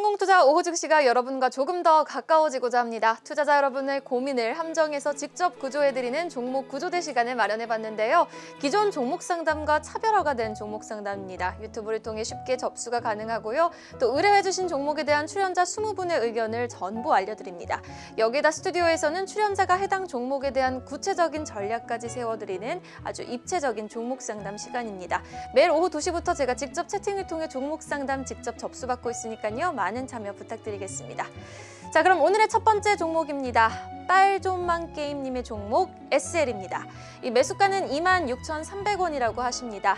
성공투자 오후 증시가 여러분과 조금 더 가까워지고자 합니다. 투자자 여러분의 고민을 함정에서 직접 구조해드리는 종목 구조대 시간을 마련해봤는데요. 기존 종목 상담과 차별화가 된 종목 상담입니다. 유튜브를 통해 쉽게 접수가 가능하고요. 또 의뢰해주신 종목에 대한 출연자 20분의 의견을 전부 알려드립니다. 여기다 스튜디오에서는 출연자가 해당 종목에 대한 구체적인 전략까지 세워드리는 아주 입체적인 종목 상담 시간입니다. 매일 오후 2시부터 제가 직접 채팅을 통해 종목 상담 직접 접수받고 있으니까요. 많은 참여 부탁드리겠습니다. 자, 그럼 오늘의 첫 번째 종목입니다. 빨좀만 게임님의 종목 SL입니다. 이 매수가는 26,300원이라고 하십니다.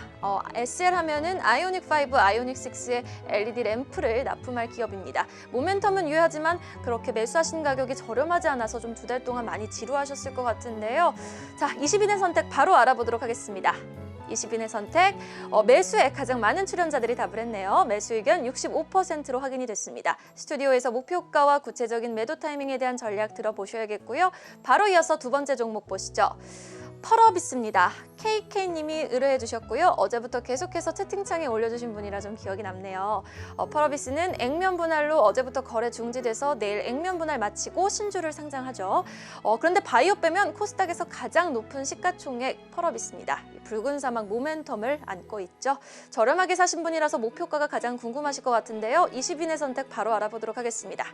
SL 하면은 아이오닉 5, 아이오닉 6의 LED 램프를 납품할 기업입니다. 모멘텀은 유효하지만 그렇게 매수하신 가격이 저렴하지 않아서 좀 2달 동안 많이 지루하셨을 것 같은데요. 자, 20인의 선택 바로 알아보도록 하겠습니다. 20인의 선택, 매수에 가장 많은 출연자들이 답을 했네요. 매수 의견 65%로 확인이 됐습니다. 스튜디오에서 목표가와 구체적인 매도 타이밍에 대한 전략 들어보셔야겠고요. 바로 이어서 두 번째 종목 보시죠. 펄어비스입니다. KK님이 의뢰해 주셨고요. 어제부터 계속해서 채팅창에 올려주신 분이라 좀 기억이 남네요. 펄어비스는 액면 분할로 어제부터 거래 중지돼서 내일 액면 분할 마치고 신주를 상장하죠. 그런데 바이오 빼면 코스닥에서 가장 높은 시가총액 펄어비스입니다. 붉은 사막 모멘텀을 안고 있죠. 저렴하게 사신 분이라서 목표가가 가장 궁금하실 것 같은데요. 20인의 선택 바로 알아보도록 하겠습니다.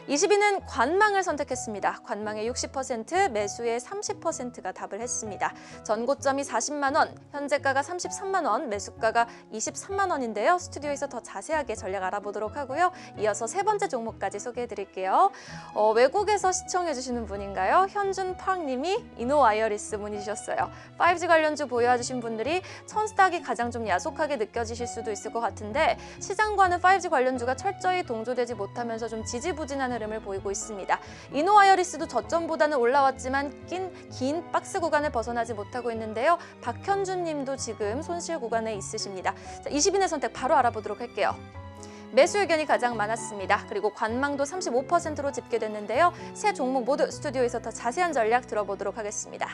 20위는 관망을 선택했습니다. 관망의 60%, 매수의 30%가 답을 했습니다. 전고점이 40만 원, 현재가가 33만 원, 매수가가 23만 원인데요. 스튜디오에서 더 자세하게 전략 알아보도록 하고요. 이어서 세 번째 종목까지 소개해드릴게요. 외국에서 시청해주시는 분인가요? 현준팡님이 이노와이어리스 문의 주셨어요. 5G 관련주 보유해주신 분들이 천스닥이 가장 좀 야속하게 느껴지실 수도 있을 것 같은데 시장과는 5G 관련주가 철저히 동조되지 못하면서 좀 지지부진한 흐름을 보이고 있습니다. 이노와이어리스도 저점보다는 올라왔지만 긴 박스 구간을 벗어나지 못하고 있는데요. 박현준 님도 지금 손실 구간에 있으십니다. 자, 20인의 선택 바로 알아보도록 할게요. 매수 의견이 가장 많았습니다. 그리고 관망도 35%로 집계됐는데요. 세 종목 모두 스튜디오에서 더 자세한 전략 들어보도록 하겠습니다.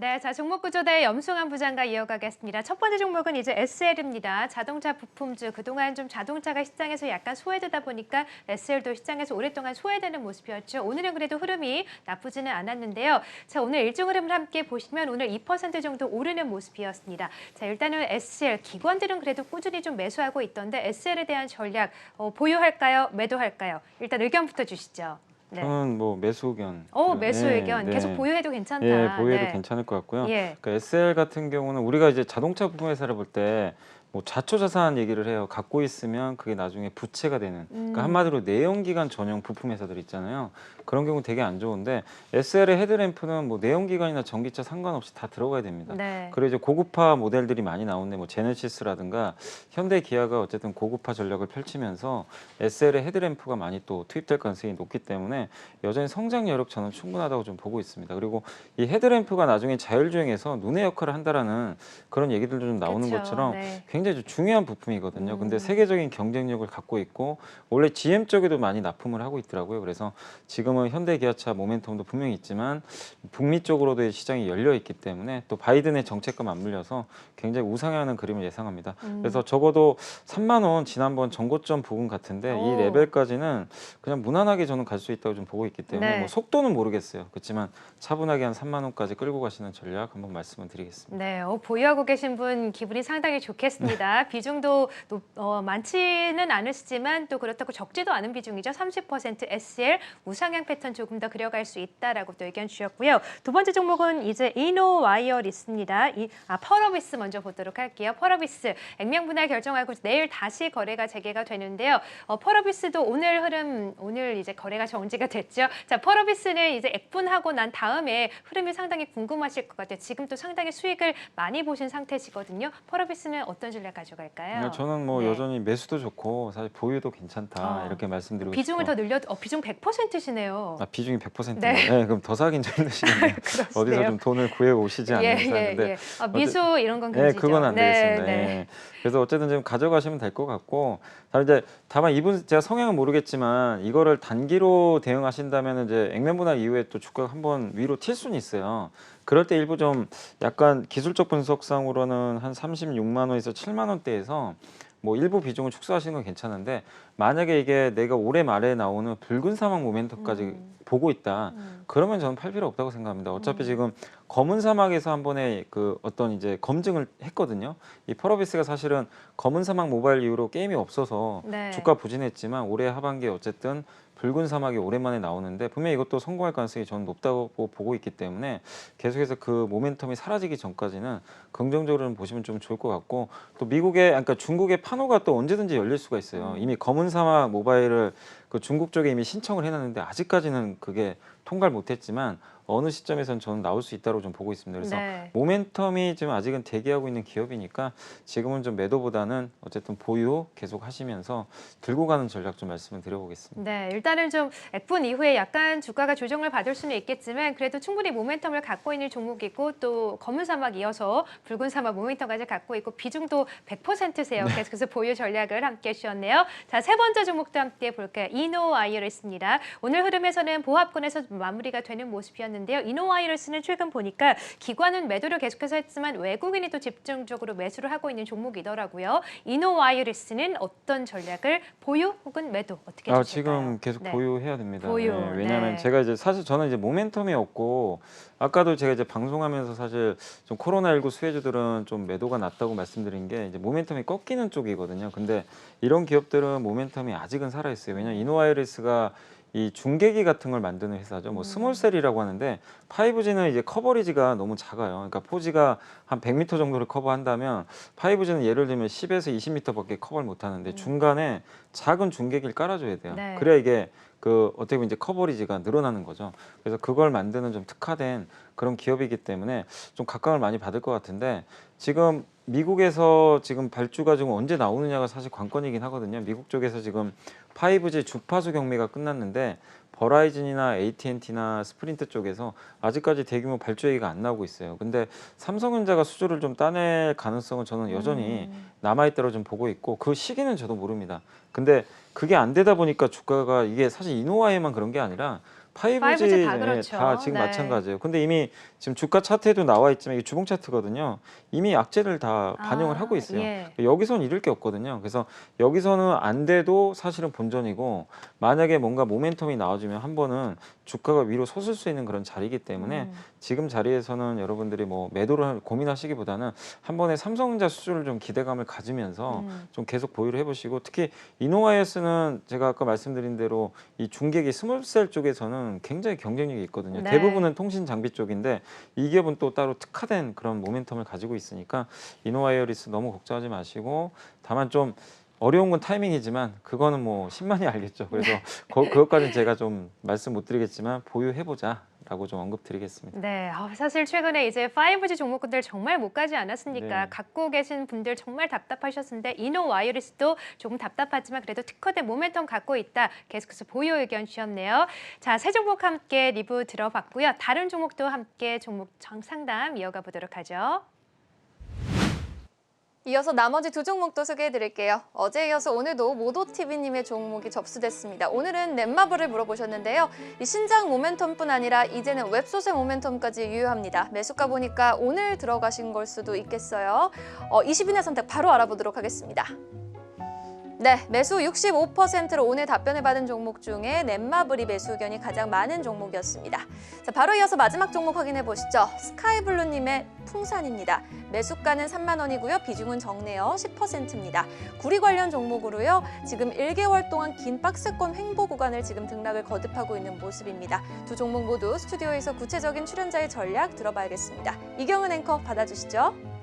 네, 자 종목 구조대 염승환 부장과 이어가겠습니다. 첫 번째 종목은 이제 SL입니다. 자동차 부품주, 그동안 좀 자동차가 시장에서 약간 소외되다 보니까 SL도 시장에서 오랫동안 소외되는 모습이었죠. 오늘은 그래도 흐름이 나쁘지는 않았는데요. 자, 오늘 일정 흐름을 함께 보시면 오늘 2% 정도 오르는 모습이었습니다. 자, 일단은 SL, 기관들은 그래도 꾸준히 좀 매수하고 있던데 SL에 대한 전략 보유할까요? 매도할까요? 일단 의견부터 주시죠. 네. 저는 뭐 매수 의견. 매수 의견. 네. 계속 보유해도 괜찮다. 예, 보유해도 네. 괜찮을 것 같고요. 예. 그러니까 SL 같은 경우는 우리가 이제 자동차 부품 회사를 볼 때 뭐 자초자산 얘기를 해요. 갖고 있으면 그게 나중에 부채가 되는. 그러니까 한마디로 내연기관 전용 부품 회사들 있잖아요. 그런 경우 되게 안 좋은데 SL의 헤드램프는 뭐 내연기관이나 전기차 상관없이 다 들어가야 됩니다. 네. 그리고 이제 고급화 모델들이 많이 나오는데 뭐 제네시스라든가 현대 기아가 어쨌든 고급화 전략을 펼치면서 SL의 헤드램프가 많이 또 투입될 가능성이 높기 때문에 여전히 성장 여력 저는 충분하다고 좀 보고 있습니다. 그리고 이 헤드램프가 나중에 자율주행에서 눈의 역할을 한다라는 그런 얘기들도 좀 나오는 그쵸, 것처럼 네. 굉장히 중요한 부품이거든요. 근데 세계적인 경쟁력을 갖고 있고 원래 GM 쪽에도 많이 납품을 하고 있더라고요. 그래서 지금은 현대 기아차 모멘텀도 분명히 있지만 북미 쪽으로도 시장이 열려 있기 때문에 또 바이든의 정책과 맞물려서 굉장히 우상향하는 그림을 예상합니다. 그래서 적어도 3만 원 지난번 전고점 부분 같은데 이 레벨까지는 그냥 무난하게 저는 갈 수 있다고 좀 보고 있기 때문에 네. 뭐 속도는 모르겠어요. 그렇지만 차분하게 한 3만 원까지 끌고 가시는 전략 한번 말씀을 드리겠습니다. 네, 보유하고 계신 분 기분이 상당히 좋겠습니다. 비중도 많지는 않으시지만 또 그렇다고 적지도 않은 비중이죠. 30% SL 우상향 패턴 조금 더 그려갈 수 있다라고 또 의견 주셨고요. 두 번째 종목은 이제 이노와이어리스입니다. 펄어비스 먼저 보도록 할게요. 펄어비스 액면 분할 결정하고 내일 다시 거래가 재개가 되는데요. 펄어비스도 오늘 이제 거래가 정지가 됐죠. 자, 펄어비스는 이제 액분하고 난 다음에 흐름이 상당히 궁금하실 것 같아요. 지금 또 상당히 수익을 많이 보신 상태시거든요. 펄어비스는 어떤 전략 가져갈까요? 저는 뭐 네. 여전히 매수도 좋고 사실 보유도 괜찮다 이렇게 말씀드리고 비중을 싶고. 더 늘려 비중 100%시네요. 비중이 100%. 네. 네, 그럼 더 사긴 좀 힘드시겠네요. 어디서 좀 돈을 구해 오시지 않는 이상인데. 미수 이런 건 금지죠. 네, 그건 안 되겠습니다. 네. 예. 그래서 어쨌든 지금 가져가시면 될 것 같고 다만 이분 제가 성향은 모르겠지만 이거를 단기로 대응하신다면 이제 액면 분할 이후에 또 주가가 한번 위로 튈 수는 있어요. 그럴 때 일부 좀 약간 기술적 분석상으로는 한 36만 원에서 7만 원대에서 뭐 일부 비중을 축소하시는 건 괜찮은데 만약에 이게 내가 올해 말에 나오는 붉은 사막 모멘텀까지 보고 있다. 그러면 저는 팔 필요 없다고 생각합니다. 어차피 지금 검은 사막에서 한 번에 그 어떤 이제 검증을 했거든요. 이 펄어비스가 사실은 검은 사막 모바일 이후로 게임이 없어서 네. 주가 부진했지만 올해 하반기에 어쨌든 붉은 사막이 오랜만에 나오는데 분명히 이것도 성공할 가능성이 저는 높다고 보고 있기 때문에 계속해서 그 모멘텀이 사라지기 전까지는 긍정적으로 보시면 좀 좋을 것 같고 또 미국의 그러니까 중국의 판호가 또 언제든지 열릴 수가 있어요. 이미 검은 사막 모바일을 그 중국 쪽에 이미 신청을 해놨는데 아직까지는 그게 통과를 못했지만 어느 시점에서는 저는 나올 수 있다고 좀 보고 있습니다. 그래서 네. 모멘텀이 지금 아직은 대기하고 있는 기업이니까 지금은 좀 매도보다는 어쨌든 보유 계속 하시면서 들고 가는 전략 좀 말씀을 드려보겠습니다. 네, 일단은 좀 액분 이후에 약간 주가가 조정을 받을 수는 있겠지만 그래도 충분히 모멘텀을 갖고 있는 종목이고 또 검은 사막 이어서 붉은 사막 모멘텀까지 갖고 있고 비중도 100%세요. 계속해서 보유 전략을 함께 주셨네요. 자, 세 번째 종목도 함께 볼까요? 이노와이어리스입니다. 오늘 흐름에서는 보합권에서 마무리가 되는 모습이었는데요. 이노와이어리스는 최근 보니까 기관은 매도를 계속해서 했지만 외국인이 또 집중적으로 매수를 하고 있는 종목이더라고요. 이노와이어리스는 어떤 전략을 보유 혹은 매도 어떻게 주실까요? 지금 계속 네. 보유해야 됩니다. 보유, 네, 왜냐하면 네. 제가 이제 사실 저는 이제 모멘텀이 없고 아까도 제가 이제 방송하면서 사실 좀 코로나19 수혜주들은 좀 매도가 낮다고 말씀드린 게 이제 모멘텀이 꺾이는 쪽이거든요. 근데 이런 기업들은 모멘텀이 아직은 살아 있어요. 왜냐하면 이노와이어리스가 이 중계기 같은 걸 만드는 회사죠. 뭐 스몰셀이라고 하는데 5G는 이제 커버리지가 너무 작아요. 그러니까 4G가 한 100m 정도를 커버한다면 5G는 예를 들면 10에서 20m밖에 커버를 못 하는데 중간에 작은 중계기를 깔아줘야 돼요. 네. 그래야 이게 그 어떻게 보면 이제 커버리지가 늘어나는 거죠. 그래서 그걸 만드는 좀 특화된 그런 기업이기 때문에 좀 각광을 많이 받을 것 같은데 지금 미국에서 지금 발주가 지금 언제 나오느냐가 사실 관건이긴 하거든요. 미국 쪽에서 지금 5G 주파수 경매가 끝났는데 버라이즌이나 AT&T나 스프린트 쪽에서 아직까지 대규모 발주 얘기가 안 나오고 있어요. 근데 삼성전자가 수주를 좀 따낼 가능성은 저는 여전히 남아있다고 좀 보고 있고 그 시기는 저도 모릅니다. 근데 그게 안 되다 보니까 주가가 이게 사실 이노와에만 그런 게 아니라 5G 다 그렇죠. 다 지금 네. 마찬가지예요. 근데 이미 지금 주가 차트에도 나와 있지만 이게 주봉 차트거든요. 이미 악재를 다 반영을 하고 있어요. 예. 여기서는 잃을 게 없거든요. 그래서 여기서는 안 돼도 사실은 본전이고 만약에 뭔가 모멘텀이 나와주면 한 번은 주가가 위로 솟을 수 있는 그런 자리이기 때문에 지금 자리에서는 여러분들이 뭐 매도를 고민하시기보다는 한 번에 삼성전자 수주를 좀 기대감을 가지면서 좀 계속 보유를 해보시고 특히 이노와이어스는 제가 아까 말씀드린 대로 이 중계기 스몰셀 쪽에서는 굉장히 경쟁력이 있거든요. 네. 대부분은 통신 장비 쪽인데 이 기업은 또 따로 특화된 그런 모멘텀을 가지고 있으니까 이노와이어리스 너무 걱정하지 마시고 다만 좀 어려운 건 타이밍이지만 그거는 뭐 10만이 알겠죠. 그래서 그것까지는 제가 좀 말씀 못 드리겠지만 보유해보자라고 좀 언급드리겠습니다. 네, 사실 최근에 이제 5G 종목군들 정말 못 가지 않았습니까? 네. 갖고 계신 분들 정말 답답하셨는데 이노와이어리스도 조금 답답하지만 그래도 특허된 모멘텀 갖고 있다. 계속해서 보유 의견 주셨네요. 자, 세 종목 함께 리뷰 들어봤고요. 다른 종목도 함께 종목 상담 이어가 보도록 하죠. 이어서 나머지 두 종목도 소개해드릴게요. 어제에 이어서 오늘도 모도TV님의 종목이 접수됐습니다. 오늘은 넷마블을 물어보셨는데요. 이 신장 모멘텀뿐 아니라 이제는 웹소세 모멘텀까지 유효합니다. 매수가 보니까 오늘 들어가신 걸 수도 있겠어요. 20인의 선택 바로 알아보도록 하겠습니다. 네, 매수 65%로 오늘 답변을 받은 종목 중에 넷마블이 매수 의견이 가장 많은 종목이었습니다. 자, 바로 이어서 마지막 종목 확인해 보시죠. 스카이블루님의 풍산입니다. 매수가는 3만 원이고요. 비중은 적네요. 10%입니다. 구리 관련 종목으로요. 지금 1개월 동안 긴 박스권 횡보 구간을 지금 등락을 거듭하고 있는 모습입니다. 두 종목 모두 스튜디오에서 구체적인 출연자의 전략 들어봐야겠습니다. 이경은 앵커 받아주시죠.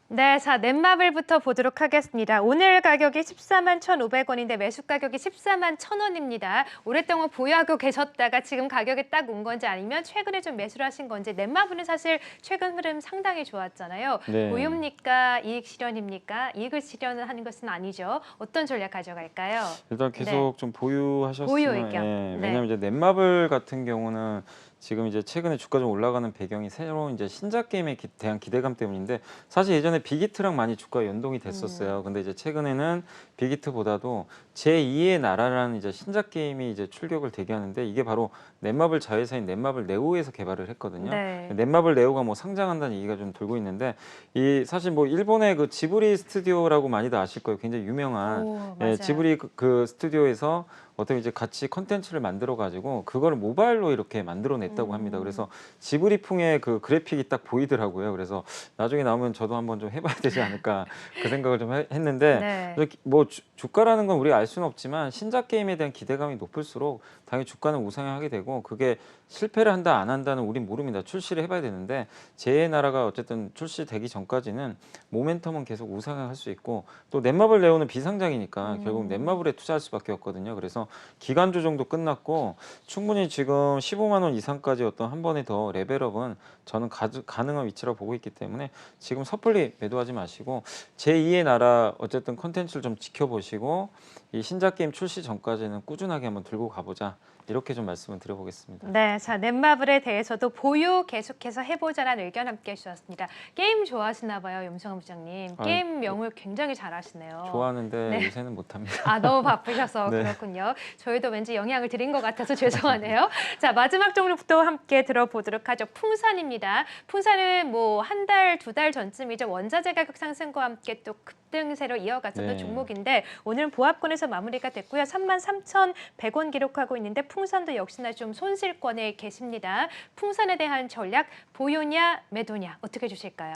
네, 자, 넷마블부터 보도록 하겠습니다. 오늘 가격이 14만 1,500원인데 매수 가격이 14만 1,000원입니다. 오랫동안 보유하고 계셨다가 지금 가격이 딱 온 건지 아니면 최근에 좀 매수를 하신 건지 넷마블은 사실 최근 흐름 상당히 좋았잖아요. 네. 보유입니까? 이익 실현입니까? 이익을 실현을 하는 것은 아니죠. 어떤 전략 가져갈까요? 일단 계속 좀 보유하셨으면 보유 의견. 예, 네. 왜냐하면 이제 넷마블 같은 경우는 지금 이제 최근에 주가 좀 올라가는 배경이 새로운 이제 신작 게임에 대한 기대감 때문인데 사실 예전에 빅히트랑 많이 주가 연동이 됐었어요. 근데 이제 최근에는 빅히트보다도 제2의 나라라는 이제 신작 게임이 이제 출격을 대기하는데 이게 바로 넷마블 자회사인 넷마블 네오에서 개발을 했거든요. 네. 넷마블 네오가 뭐 상장한다는 얘기가 좀 돌고 있는데 이 사실 뭐 일본의 그 지브리 스튜디오라고 많이들 아실 거예요. 굉장히 유명한 오, 맞아요. 지브리 그 스튜디오에서 어떻게 이제 같이 컨텐츠를 만들어 가지고 그거를 모바일로 이렇게 만들어냈다고 합니다. 그래서 지브리풍의 그 그래픽이 딱 보이더라고요. 그래서 나중에 나오면 저도 한번 좀 해봐야 되지 않을까 그 생각을 좀 했는데 네. 그래서 뭐 주가라는 건 우리가 알 수는 없지만 신작 게임에 대한 기대감이 높을수록 당연히 주가는 우상향하게 되고 그게 실패를 한다 안 한다는 우린 모릅니다. 출시를 해봐야 되는데 제 나라가 어쨌든 출시되기 전까지는 모멘텀은 계속 우상향할 수 있고 또 넷마블 네오는 비상장이니까 결국 넷마블에 투자할 수밖에 없거든요. 그래서 기간 조정도 끝났고 충분히 지금 15만 원 이상까지 어떤 한 번에 더 레벨업은 저는 가능한 위치라고 보고 있기 때문에 지금 섣불리 매도하지 마시고 제2의 나라 어쨌든 컨텐츠를 좀 지켜보시고 이 신작 게임 출시 전까지는 꾸준하게 한번 들고 가보자. 이렇게 좀 말씀을 드려보겠습니다. 네, 자 넷마블에 대해서도 보유 계속해서 해보자라는 의견 함께 해주셨습니다. 게임 좋아하시나 봐요, 염성환 부장님. 아, 게임명을 굉장히 잘하시네요. 좋아하는데 네. 요새는 못합니다. 아, 너무 바쁘셔서 네. 그렇군요. 저희도 왠지 영향을 드린 것 같아서 죄송하네요. 자, 마지막 종목도 함께 들어보도록 하죠. 풍산입니다. 풍산은 뭐 한 달, 두 달 전쯤이죠. 원자재 가격 상승과 함께 또 급등세로 이어갔었던 네. 종목인데 오늘은 보합권에서 마무리가 됐고요. 33,100원 기록하고 있는데 풍산도 역시나 좀 손실권에 계십니다. 풍산에 대한 전략 보유냐 매도냐 어떻게 주실까요?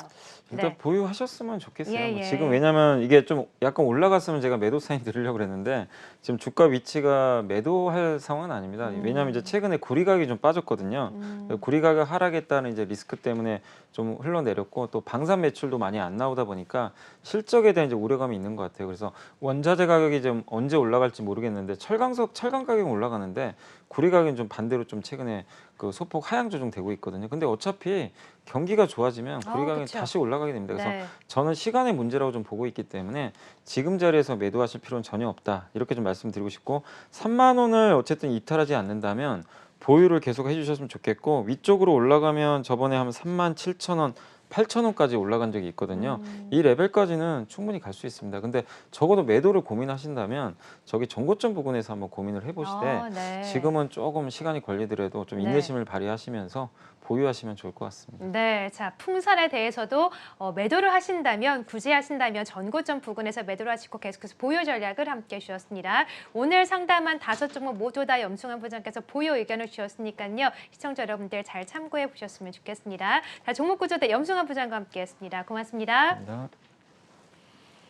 일단 네. 보유하셨으면 좋겠어요. 예, 뭐 예. 지금 왜냐면 이게 좀 약간 올라갔으면 제가 매도 사인 드리려고 그랬는데 지금 주가 위치가 매도할 상황은 아닙니다. 왜냐면 이제 최근에 구리 가격이 좀 빠졌거든요. 구리 가격 하락했다는 이제 리스크 때문에 좀 흘러내렸고 또 방산 매출도 많이 안 나오다 보니까 실적에 대한 이제 우려감이 있는 것 같아요. 그래서 원자재 가격이 좀 언제 올라갈지 모르겠는데 철강 가격은 올라가는데 구리 가격은 좀 반대로 좀 최근에 그 소폭 하향 조정되고 있거든요. 근데 어차피 경기가 좋아지면 구리 가격이 그쵸. 다시 올라가게 됩니다. 그래서 네. 저는 시간의 문제라고 좀 보고 있기 때문에 지금 자리에서 매도하실 필요는 전혀 없다. 이렇게 좀 말씀드리고 싶고 3만 원을 어쨌든 이탈하지 않는다면 보유를 계속 해주셨으면 좋겠고 위쪽으로 올라가면 저번에 한 3만 7천 원, 8천 원까지 올라간 적이 있거든요. 이 레벨까지는 충분히 갈 수 있습니다. 근데 적어도 매도를 고민하신다면 저기 전고점 부근에서 한번 고민을 해보시되 네. 지금은 조금 시간이 걸리더라도 좀 네. 인내심을 발휘하시면서 보유하시면 좋을 것 같습니다. 네, 자 풍산에 대해서도 매도를 하신다면 굳이 하신다면 전고점 부근에서 매도를 하시고 계속해서 보유 전략을 함께 주셨습니다. 오늘 상담한 5종목 모두 다 염승환 부장께서 보유 의견을 주셨으니까요. 시청자 여러분들 잘 참고해 보셨으면 좋겠습니다. 자 종목 구조대 염승환 부장과 함께했습니다. 고맙습니다. 감사합니다.